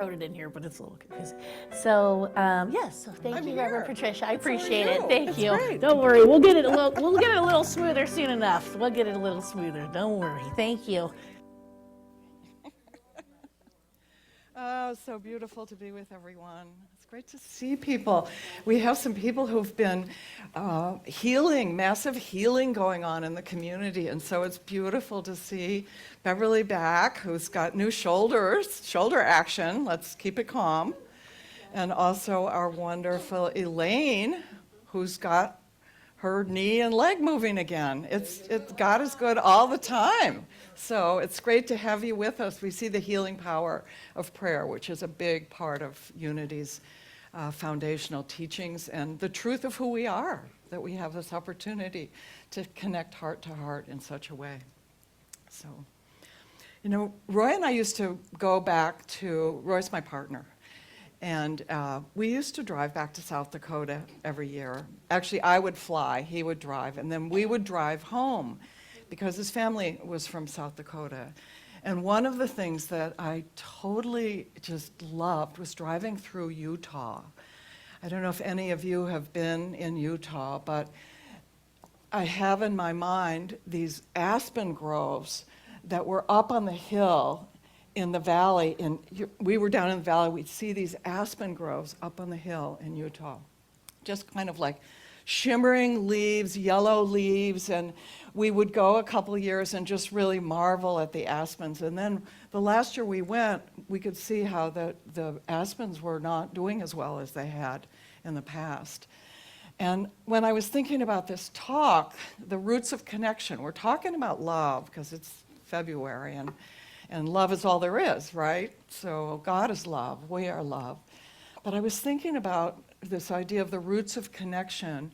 wrote it in here, but it's a little confusing. So, yes, so thank you, Reverend Patricia. I appreciate it. Thank you. Great. Don't worry, we'll get it a little smoother soon enough. We'll get it a little smoother. Don't worry. Thank you. Oh, so beautiful to be with everyone. It's great to see people. We have some people who've been healing, massive healing going on in the community, and so it's beautiful to see Beverly back, who's got new shoulders, shoulder action. Let's keep it calm. And also our wonderful Elaine, who's got her knee and leg moving again. God is good all the time. So it's great to have you with us. We see the healing power of prayer, which is a big part of Unity's foundational teachings and the truth of who we are, that we have this opportunity to connect heart to heart in such a way. So, Roy and I used to go back to, Roy's my partner, and we used to drive back to South Dakota every year. Actually, I would fly, he would drive, and then we would drive home because his family was from South Dakota. And one of the things that I totally just loved was driving through Utah. I don't know if any of you have been in Utah, but I have in my mind these aspen groves that were up on the hill in the valley. We were down in the valley, we'd see these aspen groves up on the hill in Utah. Just kind of like shimmering leaves, yellow leaves, and we would go a couple of years and just really marvel at the aspens. And then the last year we went, we could see how the aspens were not doing as well as they had in the past. And when I was thinking about this talk, the roots of connection, we're talking about love because it's February, and love is all there is, right? So God is love, we are love. But I was thinking about this idea of the roots of connection,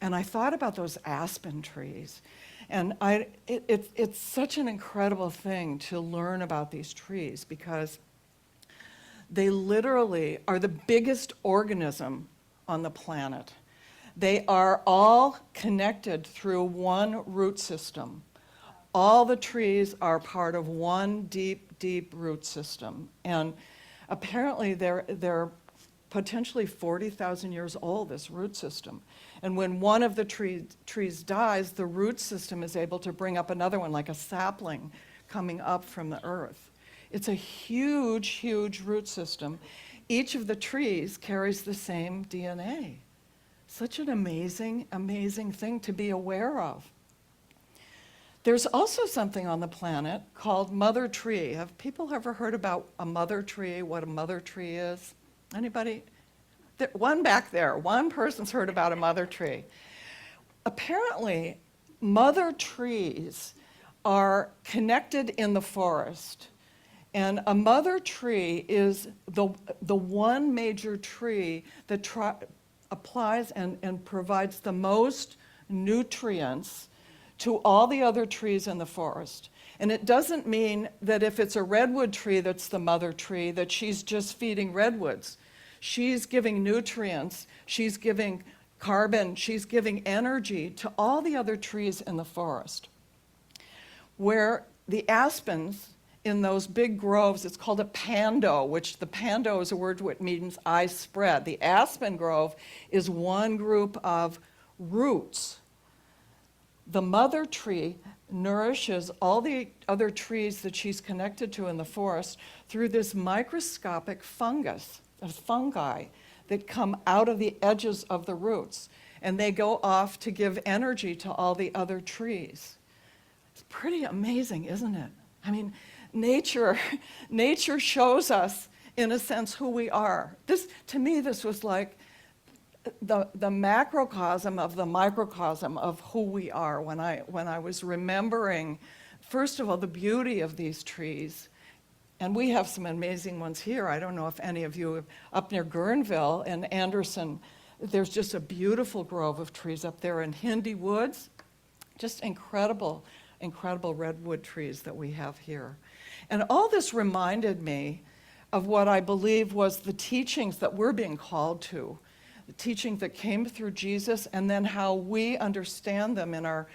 and I thought about those aspen trees. And it's such an incredible thing to learn about these trees because they literally are the biggest organism on the planet. They are all connected through one root system. All the trees are part of one deep, deep root system. And apparently they're potentially 40,000 years old, this root system. And when one of the trees dies, the root system is able to bring up another one, like a sapling coming up from the earth. It's a huge, huge root system. Each of the trees carries the same DNA. Such an amazing, amazing thing to be aware of. There's also something on the planet called mother tree. Have people ever heard about a mother tree, what a mother tree is? Anybody? One back there, one person's heard about a mother tree. Apparently, mother trees are connected in the forest. And a mother tree is the one major tree that applies and provides the most nutrients to all the other trees in the forest. And it doesn't mean that if it's a redwood tree that's the mother tree, that she's just feeding redwoods. She's giving nutrients, she's giving carbon, she's giving energy to all the other trees in the forest. Where the aspens in those big groves, it's called a pando, which the pando is a word which means I spread. The aspen grove is one group of roots. The mother tree nourishes all the other trees that she's connected to in the forest through this microscopic fungi that come out of the edges of the roots. And they go off to give energy to all the other trees. It's pretty amazing, isn't it? I mean, nature shows us, in a sense, who we are. To me, this was like the macrocosm of the microcosm of who we are when I was remembering, first of all, the beauty of these trees. And we have some amazing ones here. I don't know if any of you, up near Guerneville and Anderson, there's just a beautiful grove of trees up there in Hindi Woods. Just incredible, incredible redwood trees that we have here. And all this reminded me of what I believe was the teachings that we're being called to, the teaching that came through Jesus, and then how we understand them in our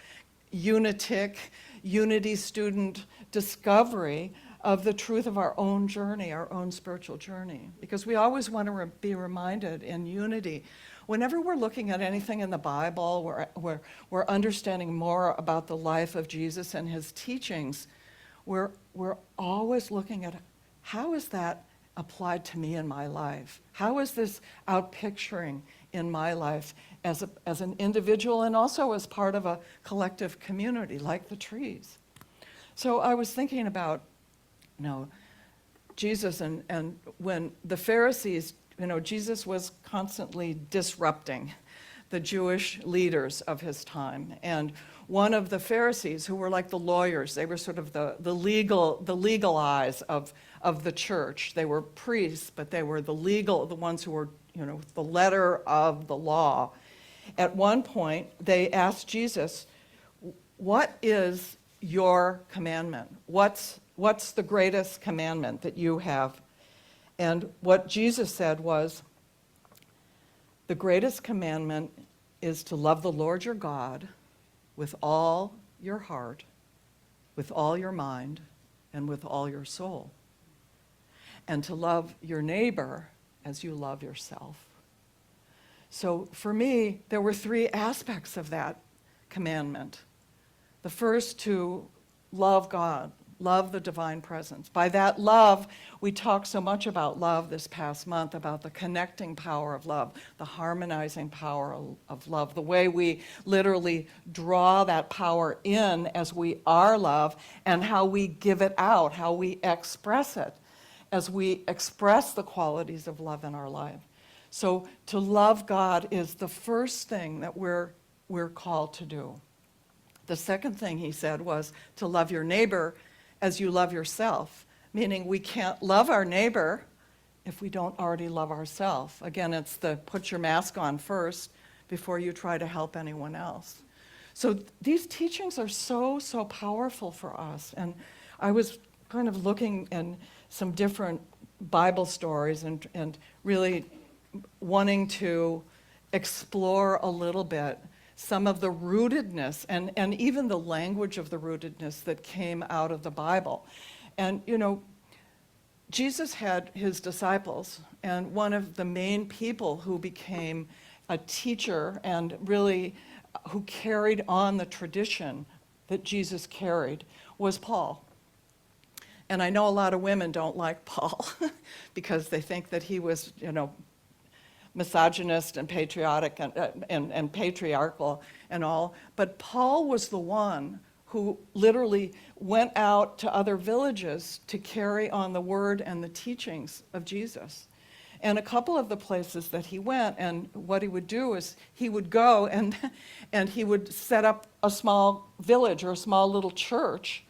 Unity student discovery of the truth of our own journey, our own spiritual journey. Because we always want to be reminded in unity. Whenever we're looking at anything in the Bible, we're understanding more about the life of Jesus and his teachings, we're always looking at how is that applied to me in my life? How is this out picturing in my life as an individual and also as part of a collective community like the trees? So I was thinking about, Jesus and when the Pharisees, Jesus was constantly disrupting the Jewish leaders of his time. And one of the Pharisees, who were like the lawyers, they were sort of the legal eyes of the church. They were priests, but they were the ones who were, the letter of the law. At one point, they asked Jesus, "What is your commandment? What's the greatest commandment that you have?" And what Jesus said was, "The greatest commandment is to love the Lord your God with all your heart, with all your mind, and with all your soul, and to love your neighbor as you love yourself." So for me, there were three aspects of that commandment. The first, to love God, love the divine presence. By that love, we talked so much about love this past month, about the connecting power of love, the harmonizing power of love, the way we literally draw that power in as we are love, and how we give it out, how we express it as we express the qualities of love in our life. So to love God is the first thing that we're called to do. The second thing he said was to love your neighbor as you love yourself, meaning we can't love our neighbor if we don't already love ourselves. Again, it's the put your mask on first before you try to help anyone else. So these teachings are so powerful for us. And I was kind of looking in some different Bible stories and really wanting to explore a little bit some of the rootedness and even the language of the rootedness that came out of the Bible. And, Jesus had his disciples, and one of the main people who became a teacher and really who carried on the tradition that Jesus carried was Paul. And I know a lot of women don't like Paul because they think that he was, misogynist and patriotic and patriarchal and all. But Paul was the one who literally went out to other villages to carry on the word and the teachings of Jesus. And a couple of the places that he went, and what he would do is he would go and he would set up a small village or a small little church,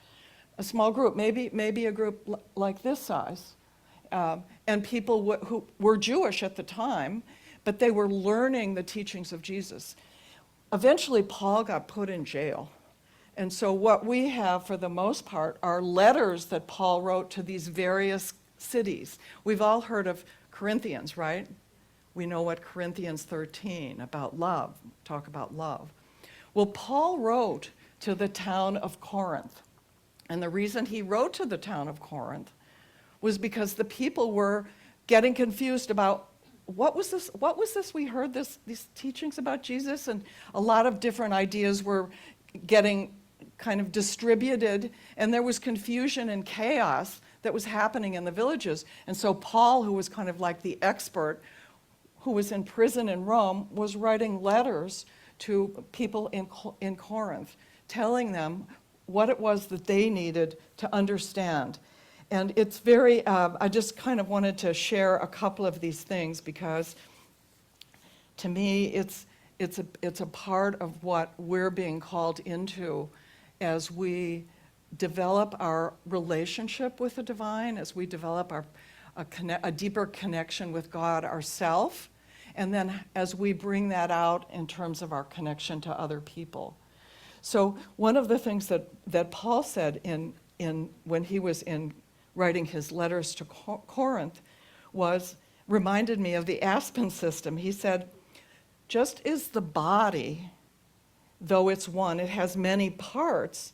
a small group, maybe a group like this size. And people who were Jewish at the time, but they were learning the teachings of Jesus. Eventually, Paul got put in jail. And so what we have, for the most part, are letters that Paul wrote to these various cities. We've all heard of Corinthians, right? We know what Corinthians 13, about love, talk about love. Well, Paul wrote to the town of Corinth. And the reason he wrote to the town of Corinth was because the people were getting confused about what was this we heard these teachings about Jesus, and a lot of different ideas were getting kind of distributed, and there was confusion and chaos that was happening in the villages. And so Paul, who was kind of like the expert, who was in prison in Rome, was writing letters to people in Corinth, telling them what it was that they needed to understand. And it's very, I just kind of wanted to share a couple of these things because to me it's a part of what we're being called into as we develop our relationship with the divine, as we develop a deeper connection with God ourselves, and then as we bring that out in terms of our connection to other people. So one of the things that Paul said when he was writing his letters to Corinth reminded me of the Aspen system. He said, just as the body, though it's one, it has many parts,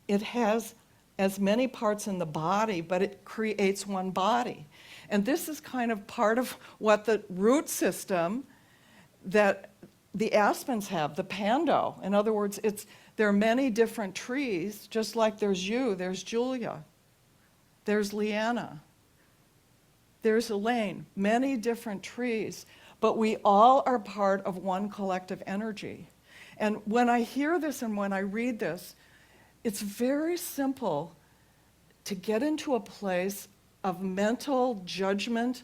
it has as many parts in the body, but it creates one body. And this is kind of part of what the root system that the aspens have, the pando. In other words, there are many different trees, just like there's you, there's Julia, there's Leanna, there's Elaine, many different trees, but we all are part of one collective energy. And when I hear this and when I read this, it's very simple to get into a place of mental judgment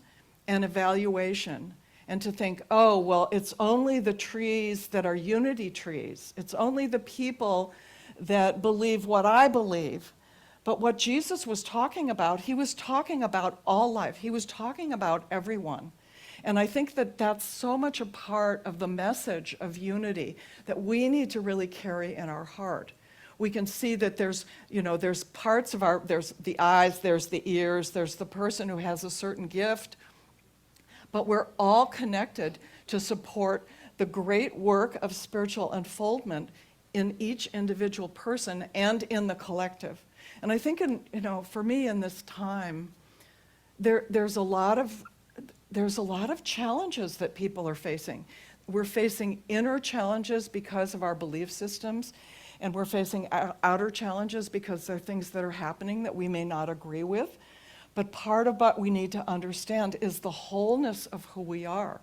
and evaluation and to think, oh, well, it's only the trees that are unity trees. It's only the people that believe what I believe. But what Jesus was talking about, he was talking about all life. He was talking about everyone. And I think that that's so much a part of the message of unity that we need to really carry in our heart. We can see that there's parts of there's the eyes, there's the ears, there's the person who has a certain gift, but we're all connected to support the great work of spiritual unfoldment in each individual person and in the collective. And I think, for me in this time, there's a lot of challenges that people are facing. We're facing inner challenges because of our belief systems, and we're facing outer challenges because there are things that are happening that we may not agree with. But part of what we need to understand is the wholeness of who we are.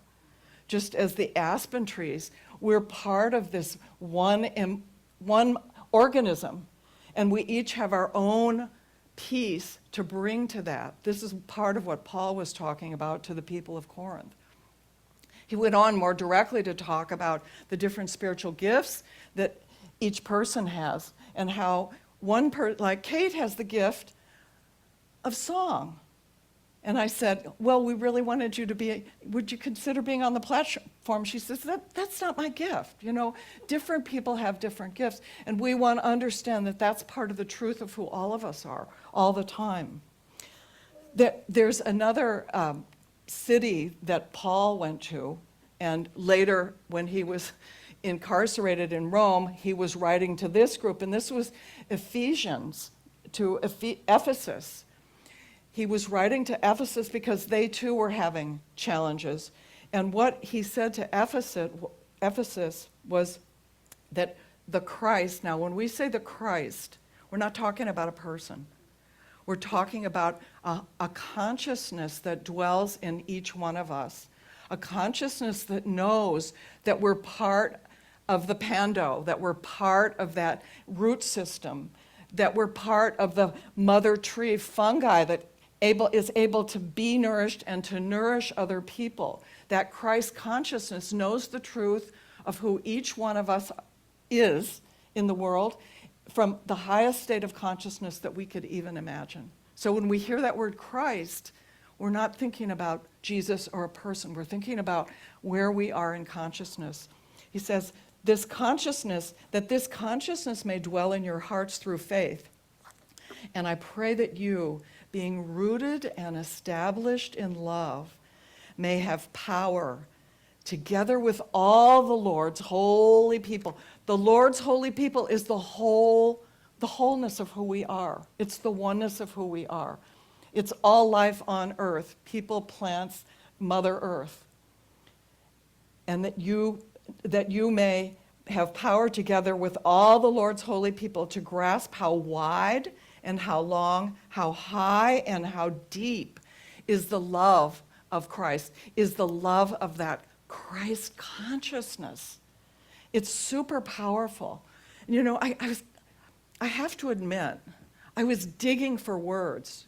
Just as the aspen trees, we're part of this one organism, and we each have our own piece to bring to that. This is part of what Paul was talking about to the people of Corinth. He went on more directly to talk about the different spiritual gifts that each person has, and how like Kate has the gift of song. And I said, well, we really wanted you to would you consider being on the platform? She says, that's not my gift. Different people have different gifts. And we want to understand that that's part of the truth of who all of us are, all the time. There's another city that Paul went to, and later when he was incarcerated in Rome, he was writing to this group, and this was Ephesians, to Ephesus. He was writing to Ephesus because they too were having challenges. And what he said to Ephesus was that the Christ, now when we say the Christ, we're not talking about a person. We're talking about a consciousness that dwells in each one of us, a consciousness that knows that we're part of the pando, that we're part of that root system, that we're part of the mother tree fungi that is able to be nourished and to nourish other people. That Christ consciousness knows the truth of who each one of us is in the world from the highest state of consciousness that we could even imagine. So when we hear that word Christ, we're not thinking about Jesus or a person. We're thinking about where we are in consciousness. He says, this consciousness may dwell in your hearts through faith. And I pray that you, being rooted and established in love, may have power, together with all the Lord's holy people. The Lord's holy people is the wholeness of who we are. It's the oneness of who we are. It's all life on earth, people, plants, Mother Earth. And that you may have power together with all the Lord's holy people to grasp how wide and how long, how high and how deep is the love of Christ, is the love of that Christ consciousness. It's super powerful. I have to admit, I was digging for words.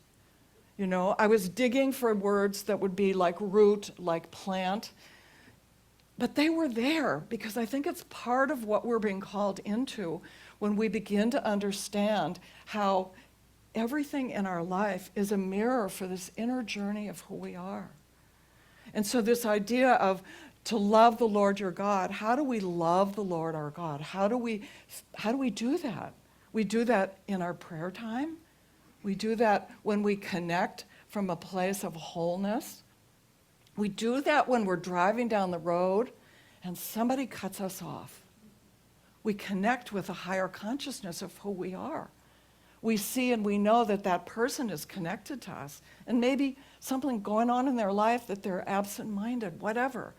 I was digging for words that would be like root, like plant. But they were there because I think it's part of what we're being called into when we begin to understand how everything in our life is a mirror for this inner journey of who we are. And so this idea of to love the Lord your God, how do we love the Lord our God? How do we do that? We do that in our prayer time. We do that when we connect from a place of wholeness. We do that when we're driving down the road and somebody cuts us off. We connect with a higher consciousness of who we are. we see and we know that that person is connected to us, and maybe something going on in their life that they're absent-minded, whatever.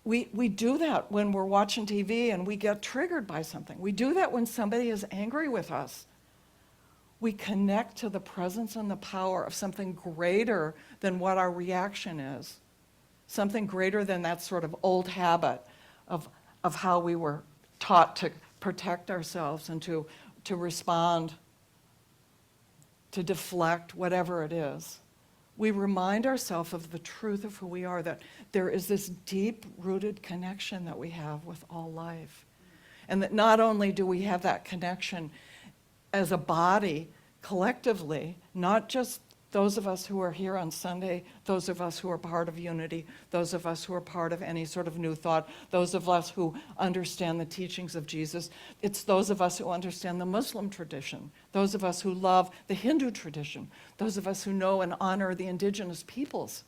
We do that when we're watching TV and we get triggered by something. We do that when somebody is angry with us. We connect to the presence and the power of something greater than what our reaction is, something greater than that sort of old habit of how we were taught to protect ourselves and to respond, to deflect, whatever it is. We remind ourselves of the truth of who we are, that there is this deep-rooted connection that we have with all life. And that not only do we have that connection as a body, collectively, not just those of us who are here on Sunday, those of us who are part of Unity, those of us who are part of any sort of new thought, those of us who understand the teachings of Jesus. It's those of us who understand the Muslim tradition, those of us who love the Hindu tradition, those of us who know and honor the indigenous peoples.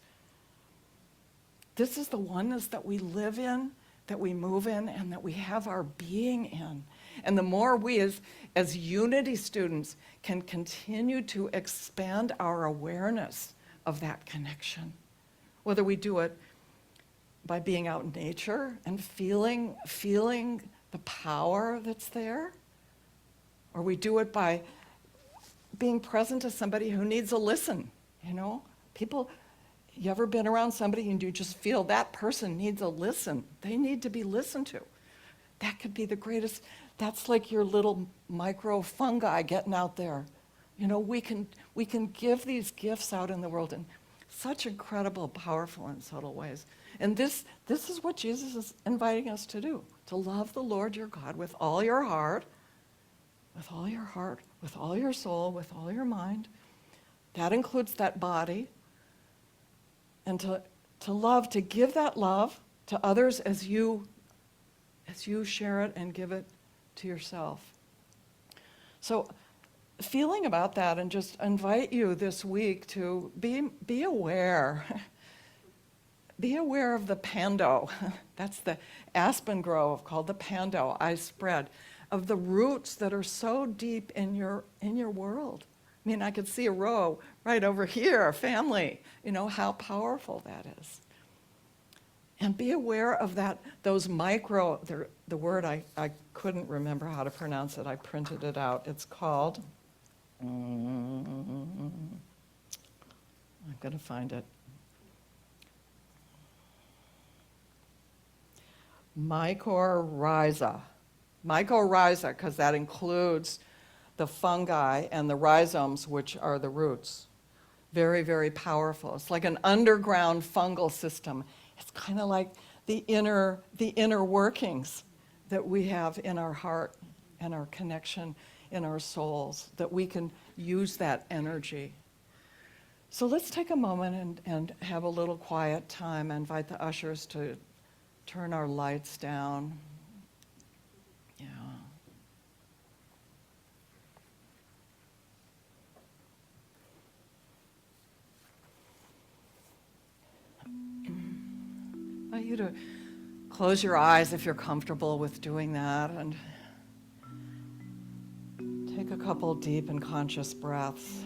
This is the oneness that we live in, that we move in, and that we have our being in. And the more we as Unity students can continue to expand our awareness of that connection, whether we do it by being out in nature and feeling the power that's there, or we do it by being present to somebody who needs a listen, People, you ever been around somebody and you just feel that person needs a listen? They need to be listened to. That could be the greatest. That's like your little micro fungi getting out there. We can give these gifts out in the world in such incredible, powerful, and subtle ways. And this is what Jesus is inviting us to do, to love the Lord your God with all your heart, with all your soul, with all your mind. That includes that body. And to love, to give that love to others as you share it and give it to yourself. So feeling about that, and just invite you this week to be aware. Be aware of the pando. That's the aspen grove called the pando, I spread, of the roots that are so deep in your world. I mean, I could see a row right over here, a family, how powerful that is. And be aware of those micro, the word I couldn't remember how to pronounce it. I printed it out. It's called, I'm going to find it. Mycorrhiza. Mycorrhiza, because that includes the fungi and the rhizomes, which are the roots. Very, very powerful. It's like an underground fungal system. It's kind of like the inner workings that we have in our heart and our connection in our souls, that we can use that energy. So let's take a moment and have a little quiet time. I invite the ushers to turn our lights down. Yeah. I want you to close your eyes if you're comfortable with doing that, and take a couple deep and conscious breaths.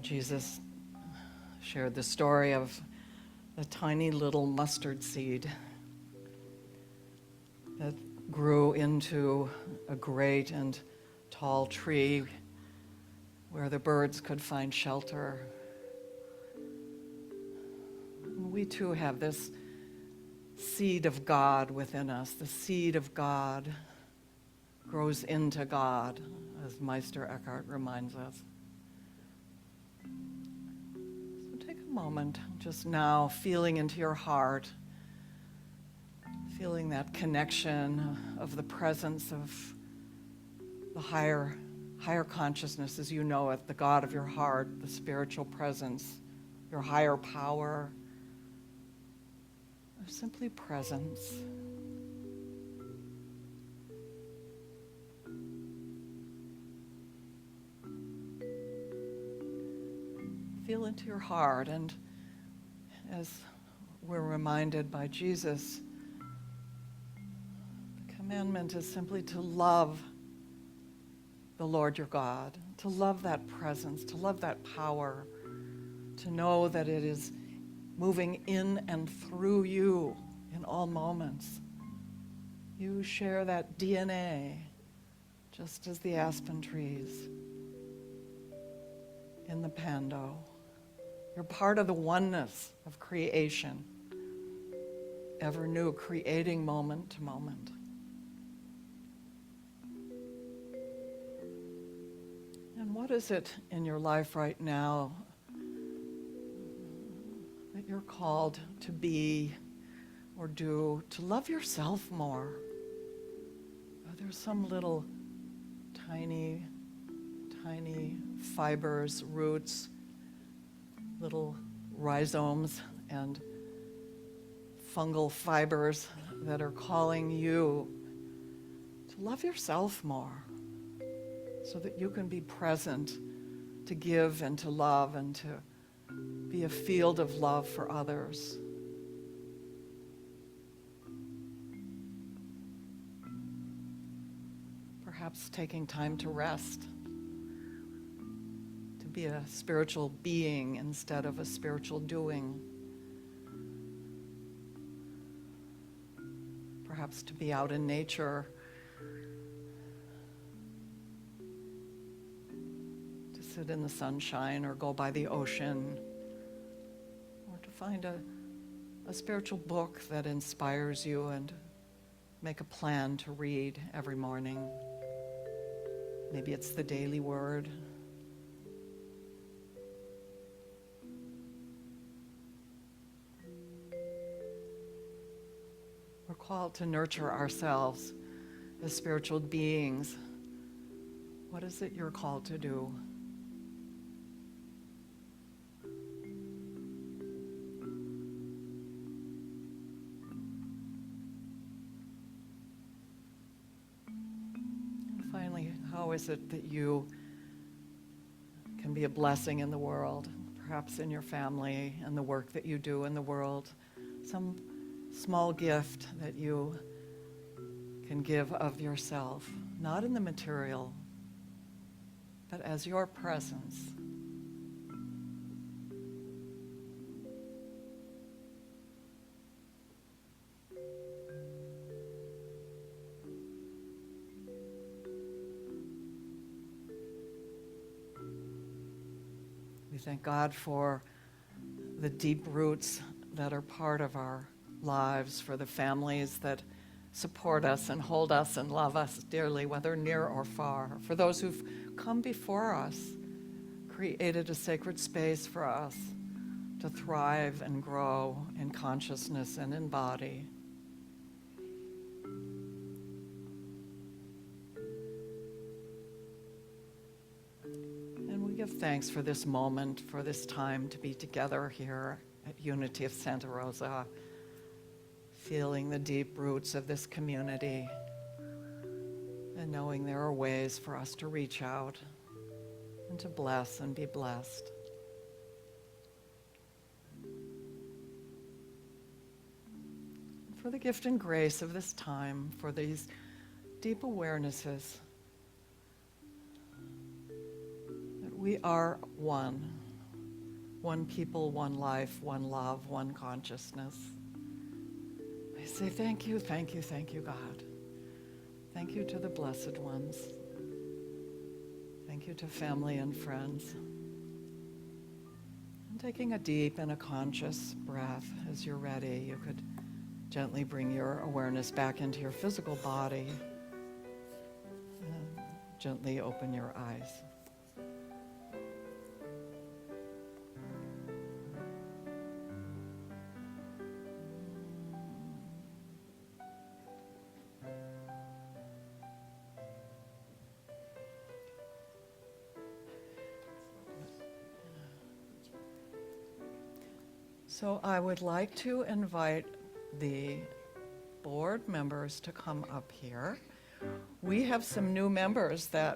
Jesus shared the story of the tiny little mustard seed that grew into a great and tall tree where the birds could find shelter. We too have this seed of God within us. The seed of God grows into God, as Meister Eckhart reminds us. So take a moment just now, feeling into your heart, feeling that connection of the presence of the higher consciousness as you know it, the God of your heart, the spiritual presence, your higher power, or simply presence. feel into your heart. And as we're reminded by Jesus, the commandment is simply to love the Lord your God, to love that presence, to love that power, to know that it is moving in and through you in all moments. You share that DNA, just as the aspen trees in the Pando. You're part of the oneness of creation, ever new, creating moment to moment. And what is it in your life right now that you're called to be or do to love yourself more? Are there some little tiny fibers, roots, little rhizomes and fungal fibers that are calling you to love yourself more so that you can be present to give and to love and to be a field of love for others? Perhaps taking time to rest, to be a spiritual being instead of a spiritual doing. Perhaps to be out in nature, to sit in the sunshine or go by the ocean, or to find a spiritual book that inspires you and make a plan to read every morning. Maybe it's the Daily Word. We're called to nurture ourselves as spiritual beings. What is it you're called to do? And finally, how is it that you can be a blessing in the world, perhaps in your family and the work that you do in the world? Some small gift that you can give of yourself, not in the material, but as your presence. We thank God for the deep roots that are part of our lives, for the families that support us and hold us and love us dearly, whether near or far, for those who've come before us, created a sacred space for us to thrive and grow in consciousness and in body. And we give thanks for this moment, for this time to be together here at Unity of Santa Rosa, feeling the deep roots of this community and knowing there are ways for us to reach out and to bless and be blessed. For the gift and grace of this time, for these deep awarenesses that we are one people, one life, one love, one consciousness. I say thank you, thank you, thank you, God. Thank you to the blessed ones. Thank you to family and friends. And taking a deep and a conscious breath, as you're ready, you could gently bring your awareness back into your physical body and gently open your eyes. So I would like to invite the board members to come up here. We have some new members that